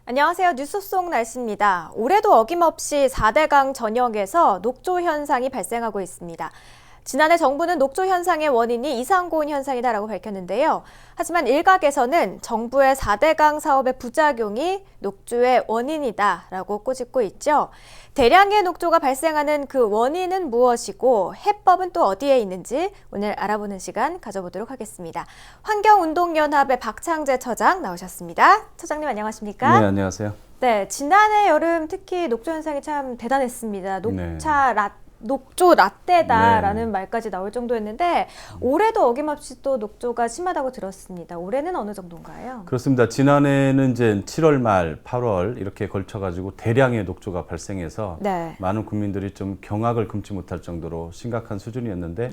안녕하세요. 뉴스 속 날씨입니다. 올해도 어김없이 4대강 전역에서 녹조 현상이 발생하고 있습니다. 지난해 정부는 녹조 현상의 원인이 이상고온 현상이다라고 밝혔는데요. 하지만 일각에서는 정부의 4대강 사업의 부작용이 녹조의 원인이다라고 꼬집고 있죠. 대량의 녹조가 발생하는 그 원인은 무엇이고 해법은 또 어디에 있는지 오늘 알아보는 시간 가져보도록 하겠습니다. 환경운동연합의 박창재 처장 나오셨습니다. 처장님 안녕하십니까? 네, 안녕하세요. 네, 지난해 여름 특히 녹조 현상이 참 대단했습니다. 녹조 라떼다라는 말까지 나올 정도였는데 올해도 어김없이 또 녹조가 심하다고 들었습니다. 올해는 어느 정도인가요? 그렇습니다. 지난해는 이제 7월 말, 8월 이렇게 걸쳐가지고 대량의 녹조가 발생해서 많은 국민들이 좀 경악을 금치 못할 정도로 심각한 수준이었는데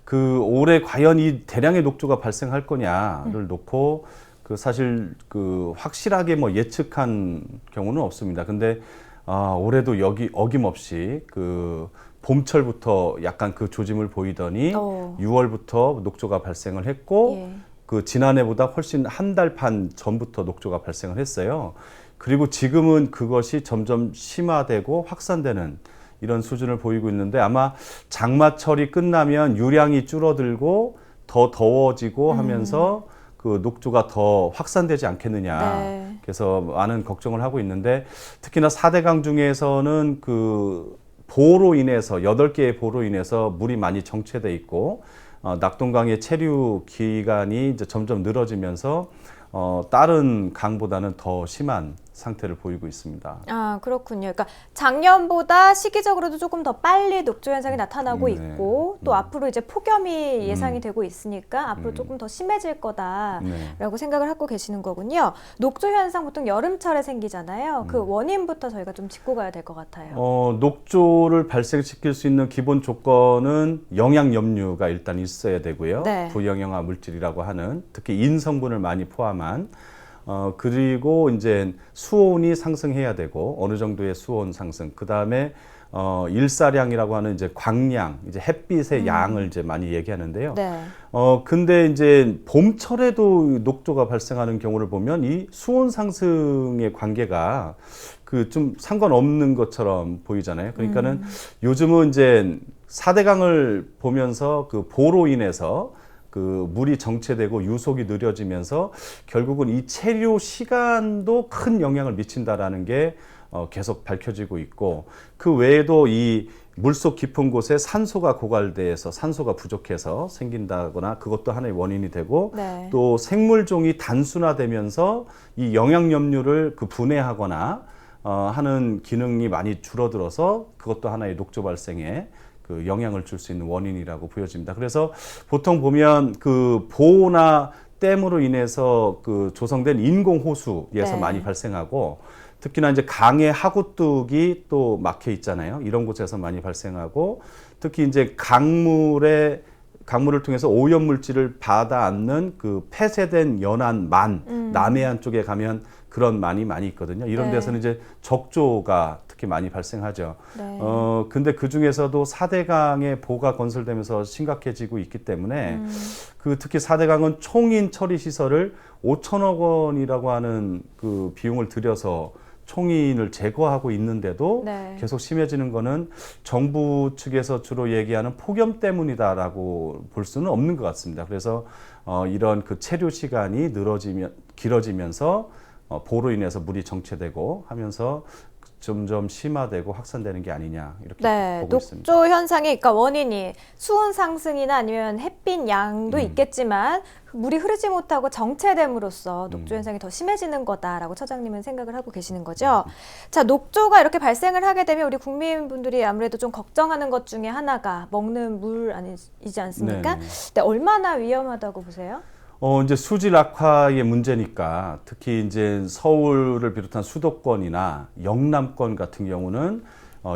그 올해 과연 이 대량의 녹조가 발생할 거냐를 놓고 그 사실 그 확실하게 뭐 예측한 경우는 없습니다. 근데 올해도 여기 어김없이 그 봄철부터 약간 그 조짐을 보이더니 6월부터 녹조가 발생을 했고 그 지난해보다 훨씬 한 달 반 전부터 녹조가 발생을 했어요. 그리고 지금은 그것이 점점 심화되고 확산되는 이런 수준을 보이고 있는데 아마 장마철이 끝나면 유량이 줄어들고 더 더워지고 하면서 그 녹조가 더 확산되지 않겠느냐. 그래서 많은 걱정을 하고 있는데 특히나 4대강 중에서는 그 보로 인해서 8개의 보로 인해서 물이 많이 정체돼 있고 낙동강의 체류 기간이 이제 점점 늘어지면서 다른 강보다는 더 심한 상태를 보이고 있습니다. 아, 그렇군요. 그러니까 작년보다 시기적으로도 조금 더 빨리 녹조 현상이 나타나고 있고 또 앞으로 이제 폭염이 예상이 되고 있으니까 앞으로 조금 더 심해질 거다라고 생각을 하고 계시는 거군요. 녹조 현상 보통 여름철에 생기잖아요. 그 원인부터 저희가 좀 짚고 가야 될 것 같아요. 녹조를 발생시킬 수 있는 기본 조건은 영양염류가 일단 있어야 되고요. 부영양화 물질이라고 하는 특히 인 성분을 많이 포함한 그리고 이제 수온이 상승해야 되고 어느 정도의 수온 상승. 그 다음에 일사량이라고 하는 이제 광량, 이제 햇빛의 양을 이제 많이 얘기하는데요. 근데 이제 봄철에도 녹조가 발생하는 경우를 보면 이 수온 상승의 관계가 그 좀 상관없는 것처럼 보이잖아요. 그러니까는 요즘은 이제 4대강을 보면서 그 보로 인해서 그 물이 정체되고 유속이 느려지면서 결국은 이 체류 시간도 큰 영향을 미친다라는 게 계속 밝혀지고 있고 그 외에도 이 물속 깊은 곳에 산소가 고갈돼서 산소가 부족해서 생긴다거나 그것도 하나의 원인이 되고 또 생물종이 단순화되면서 이 영양염류를 그 분해하거나 하는 기능이 많이 줄어들어서 그것도 하나의 녹조 발생에 그 영향을 줄 수 있는 원인이라고 보여집니다. 그래서 보통 보면 그 보호나 댐으로 인해서 그 조성된 인공 호수에서 많이 발생하고 특히나 이제 강의 하구뚝이 또 막혀 있잖아요. 이런 곳에서 많이 발생하고 특히 이제 강물을 통해서 오염 물질을 받아 안는 그 폐쇄된 연안 남해안 쪽에 가면 그런 만이 많이 있거든요. 이런 데서는 이제 적조가 특히 많이 발생하죠. 근데 그 중에서도 4대강의 보가 건설되면서 심각해지고 있기 때문에 그 특히 4대강은 총인 처리 시설을 5천억 원이라고 하는 그 비용을 들여서 총인을 제거하고 있는데도 계속 심해지는 거는 정부 측에서 주로 얘기하는 폭염 때문이다라고 볼 수는 없는 것 같습니다. 그래서 이런 그 체류 시간이 길어지면서 보로 인해서 물이 정체되고 하면서 점점 심화되고 확산되는 게 아니냐 이렇게 보고 있습니다. 녹조 현상의 그러니까 원인이 수온 상승이나 아니면 햇빛 양도 있겠지만 물이 흐르지 못하고 정체됨으로써 녹조 현상이 더 심해지는 거다라고 처장님은 생각을 하고 계시는 거죠. 자, 녹조가 이렇게 발생을 하게 되면 우리 국민분들이 아무래도 좀 걱정하는 것 중에 하나가 먹는 물 아니지 않습니까? 근데 얼마나 위험하다고 보세요? 이제 수질 악화의 문제니까 특히 이제 서울을 비롯한 수도권이나 영남권 같은 경우는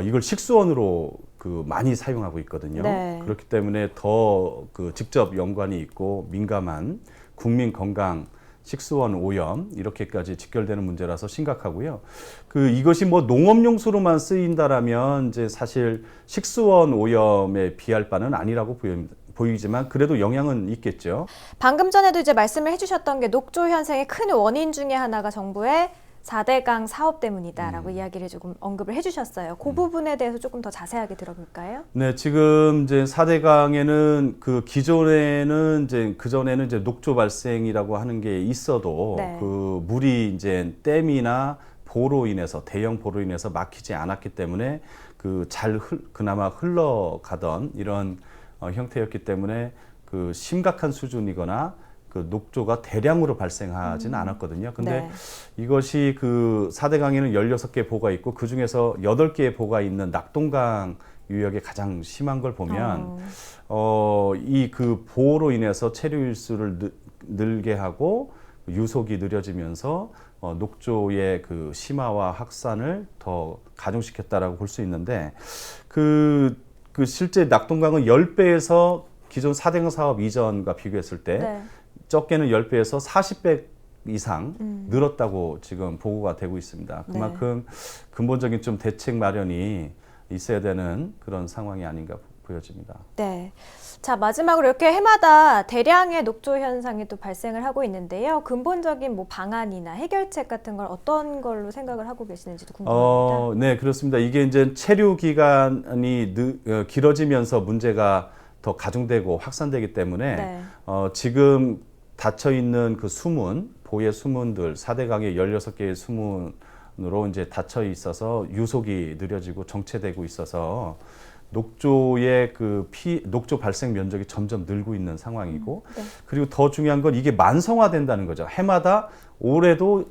이걸 식수원으로 그 많이 사용하고 있거든요. 그렇기 때문에 더 그 직접 연관이 있고 민감한 국민 건강, 식수원 오염 이렇게까지 직결되는 문제라서 심각하고요. 그 이것이 뭐 농업용수로만 쓰인다라면 이제 사실 식수원 오염에 비할 바는 아니라고 보이지만 그래도 영향은 있겠죠. 방금 전에도 이제 말씀을 해주셨던 게 녹조 현상의 큰 원인 중에 하나가 정부의 4대강 사업 때문이다라고 이야기를 조금 언급을 해주셨어요. 그 부분에 대해서 조금 더 자세하게 들어볼까요? 네, 지금 이제 4대강에는 그 기존에는 이제 그전에는 이제 녹조 발생이라고 하는 게 있어도 네. 그 물이 이제 댐이나 보로 인해서 대형 보로 인해서 막히지 않았기 때문에 그 그나마 흘러가던 이런 형태였기 때문에 그 심각한 수준이거나 그 녹조가 대량으로 발생하지는 않았거든요. 근데 네. 이것이 그 4대강에는 16개 보가 있고 그 중에서 8개의 보가 있는 낙동강 유역에 가장 심한 걸 보면 이 그 보로 인해서 체류일수를 늘게 하고 유속이 느려지면서 녹조의 그 심화와 확산을 더 가중시켰다라고 볼 수 있는데 그 실제 낙동강은 10배에서 기존 4대강 사업 이전과 비교했을 때 네. 적게는 10배에서 40배 이상 늘었다고 지금 보고가 되고 있습니다. 그만큼 근본적인 좀 대책 마련이 있어야 되는 그런 상황이 아닌가 보여집니다. 네. 자, 마지막으로 이렇게 해마다 대량의 녹조 현상이 또 발생을 하고 있는데요. 근본적인 뭐 방안이나 해결책 같은 걸 어떤 걸로 생각을 하고 계시는지도 궁금합니다. 네, 그렇습니다. 이게 이제 체류 기간이 길어지면서 문제가 더 가중되고 확산되기 때문에 네. 지금 닫혀 있는 그 보의 수문들 4대강의 16개의 수문으로 이제 닫혀 있어서 유속이 느려지고 정체되고 있어서 녹조의 녹조 발생 면적이 점점 늘고 있는 상황이고 네. 그리고 더 중요한 건 이게 만성화된다는 거죠. 해마다 올해도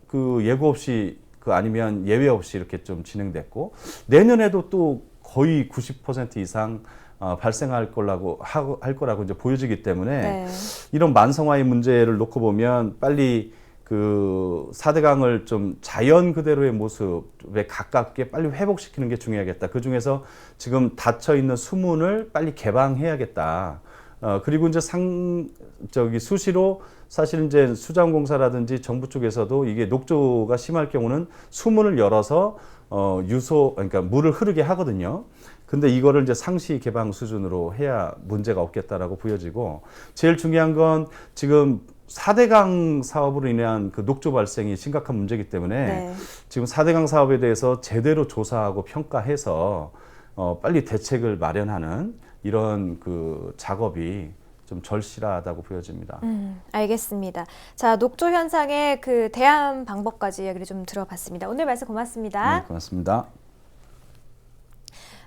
그 예고 없이 아니면 예외 없이 이렇게 좀 진행됐고 내년에도 또 거의 90% 이상 발생할 할 거라고 이제 보여지기 때문에 네. 이런 만성화의 문제를 놓고 보면 빨리 그 4대강을 좀 자연 그대로의 모습에 가깝게 빨리 회복시키는 게 중요하겠다. 그 중에서 지금 닫혀 있는 수문을 빨리 개방해야겠다. 그리고 이제 수시로 사실 이제 수자원공사라든지 정부 쪽에서도 이게 녹조가 심할 경우는 수문을 열어서 그러니까 물을 흐르게 하거든요. 근데 이거를 이제 상시 개방 수준으로 해야 문제가 없겠다라고 보여지고 제일 중요한 건 지금 4대강 사업으로 인한 그 녹조 발생이 심각한 문제이기 때문에 네. 지금 4대강 사업에 대해서 제대로 조사하고 평가해서 빨리 대책을 마련하는 이런 그 작업이 좀 절실하다고 보여집니다. 알겠습니다. 자, 녹조 현상의 그 대안 방법까지 이야기를 좀 들어봤습니다. 오늘 말씀 고맙습니다. 네, 고맙습니다.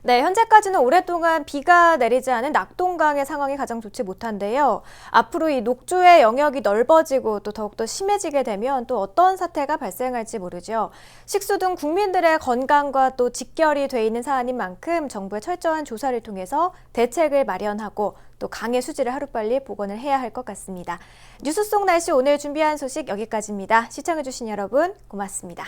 네, 현재까지는 오랫동안 비가 내리지 않은 낙동강의 상황이 가장 좋지 못한데요. 앞으로 이 녹조의 영역이 넓어지고 또 더욱더 심해지게 되면 또 어떤 사태가 발생할지 모르죠. 식수 등 국민들의 건강과 또 직결이 돼 있는 사안인 만큼 정부의 철저한 조사를 통해서 대책을 마련하고 또 강의 수질을 하루빨리 복원을 해야 할 것 같습니다. 뉴스 속 날씨 오늘 준비한 소식 여기까지입니다. 시청해주신 여러분 고맙습니다.